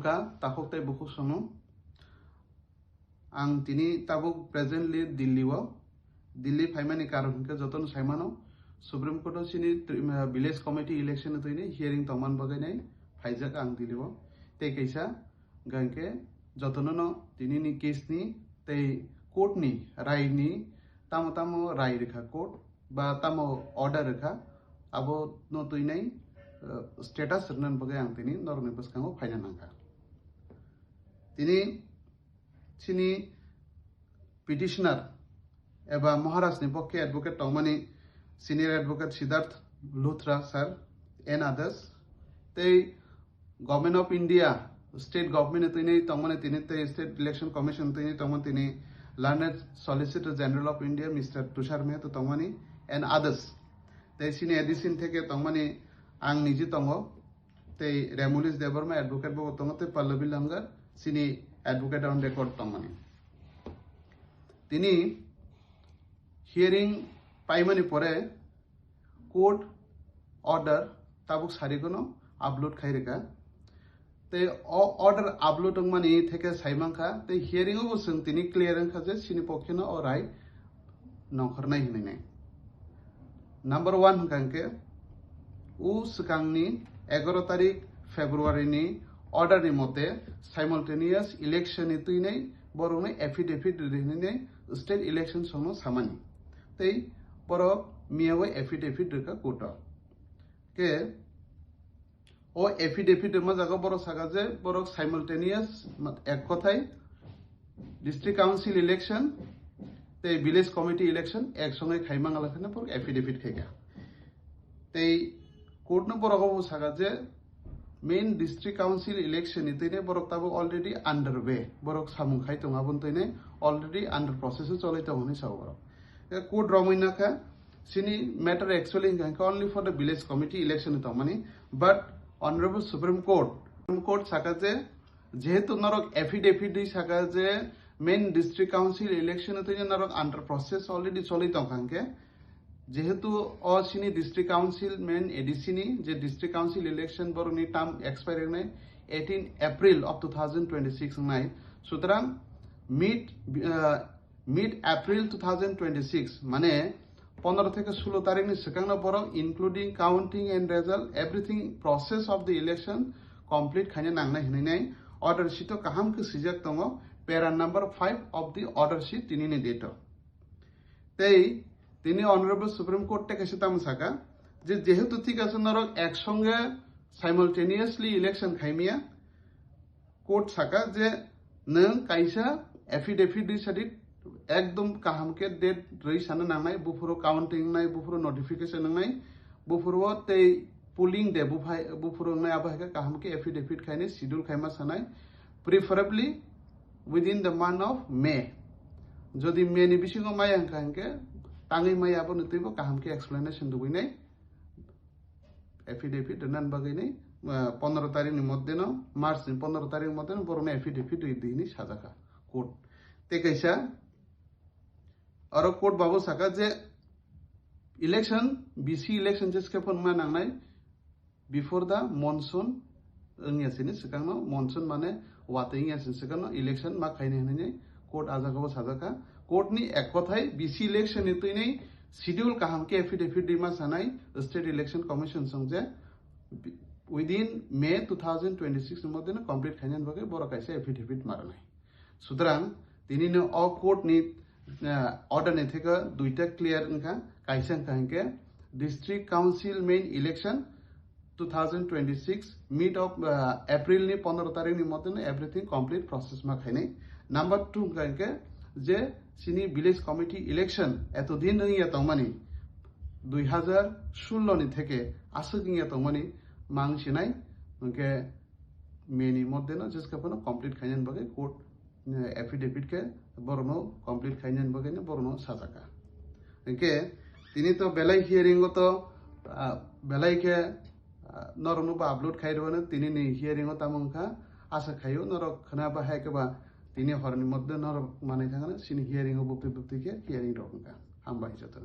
Tulka takok tai buku sono ang tini tabuk presently Delhi faimani karon ke joton saimano Supreme Court sini village committee election toine hearing toman bagai nai faijak ang dilibo te kaisa gangke jotono tini ni case ni te court ni rai ni tamo rai rekha court ba tamo order rekha abo no toinai status rnan bagai ang tini norme paskango faina nangka tini sini petitioner eba Maharashtra ni pokke advocate tongmani senior advocate Siddharth Luthra sir and others they government of India state government tini tongmani tini te state election commission tini tongmani tini learned solicitor general of India Mr. Tushar Mehta tongmani and others they sini edition theke tongmani ang niji tongo te Remulis Debarma advocate bo tongo te Pallavi Langar sini advocate on record tongmani tini hearing পাইমানি পরে court order তাবুক সারিগনো upload খাইরেকা তে order upload মানি থেকে সাইমাংখা তে hearing ও বসং তিনি clear খা যে সিনি পক্ষেনো ও রাই নখরনাই হিনাই number 1 হকাংকে উ সুকাংনি 11 তারিখ ফেব্রুয়ারি নি order নি মতে সাইমালটেনিয়াস ইলেকশন ইতুইনাই বরনে এফিডেভিট রিহিনাই স্টেট ইলেকশন সমো সামানি তেই borok miyawe affidavit reka kota ke o affidavit ma jaga borok saga je borok simultaneous ek kothai district council election te village committee election ek songe khaimang alakhane borok affidavit khega tei court no borok bo saga je main district council election itine borok tabo already underway borok samung khai tonga bun tine already under process cholai tongoni sawo court Rominaka sini matter actually only for the village committee election tomani but honorable Supreme Court sakaje jehetu narok affidavit di sakaje main district council election toine narok under process already cholai tongkangke jehetu o sini district council main edisini je district council election boroni term expire nai 18 April of 2026 nai sutrang mid April 2026 মানে 15 থেকে 16 তারিখ নি সেকাংনা বরং including counting and result everything process of the election complete খাইনে নাংনা হিনাই order sheet কাহাম কে সিজাক দङ para number 5 of the order sheet তিনি নি ডেট তেই তিনি অনারেবল সুপ্রিম কোর্ট থেকে সেতাম সাকা যে যেহেতু ঠিক আছে নরক একসঙ্গে সাইমালটেনিয়াসলি ইলেকশন খাইমিয়া কোর্ট সাকা যে নং কাইসা এফিডেভিট দি সাদি একদম কাহামকে ডেট রই সানা নাংনাই বুফুরো কাউন্টিং নাই বুফুরো নোটিফিকেশন নাংনাই বুফুরো তেই পুলিং দে বুফুরো নাই আবাহাকে কাহামকে এফিডেভিট খাইনে schedule Khaimah Sanai preferably within the month of May যদি মে নি বিসিঙ মাই হাंखांके তাঙै মাই আবো নতৈবো কাহামকে এক্সপ্লেনেশন দুবইনাই এফিডেভিট দনান বাগैनै 15 তারিখ নি মধ্যে ন মার্চ নি 15 তারিখ মধ্যে বরনে এফিডেভিট দিনি সাজাকা কোর্ট তে কাইসা और कोर्ट बाबू साका जे इलेक्शन बीसी इलेक्शन जेसके फोनमा नांनाय बिफोर द मॉनसून इंगियासिनि सिगांनो मॉनसून माने वाते इंगियासिनि सिगांनो इलेक्शन मा खाइने हने कोर्ट आजागाबो साजाका कोर्ट नि एक कथाय बीसी इलेक्शन नि तैनै शिड्यूल काहाम के एफिडेविट दिमा सानाय state election commission Sanjay within मे 2026 नि मध्यে कमप्लीट खाइने बगे बरो काइसे एफिडेविट मारनाय सुतरां तिनिनो अ कोर्ट नि ऑर्डर ने থেকে দুইটা ক্লিয়ার নখা কাইসাং কাহিকে district council main election 2026 mid of April নি 15 তারিখ নি মধ্যে এভরিথিং কমপ্লিট প্রসেস মা খাইনে নাম্বার 2 কাহিকে যে সিনি ভিলেজ কমিটি ইলেকশন এতদিন নিয়া তমানি 2016 নি থেকে আসগিয়া তমানি মাংসিনাই নকে মেনি মধ্যে না যেসকাপনো কমপ্লিট খাইনেন বগে কোর্ট एफिडेविट के बरनो कमप्लीट खाइनेन बगैने बरनो साजाका इनके तिनी तो बेलाई हियरिंग तो बेलाई के नरनु बा अपलोड खाइरबने तिनी नि हियरिंग तामंखा आशा खायो नर खना बाहाय के बा तिनी हरनि मध्य नर माने थांगने सिनि हियरिंग बुक्ति के हियरिंग रखनका हामबाय जतन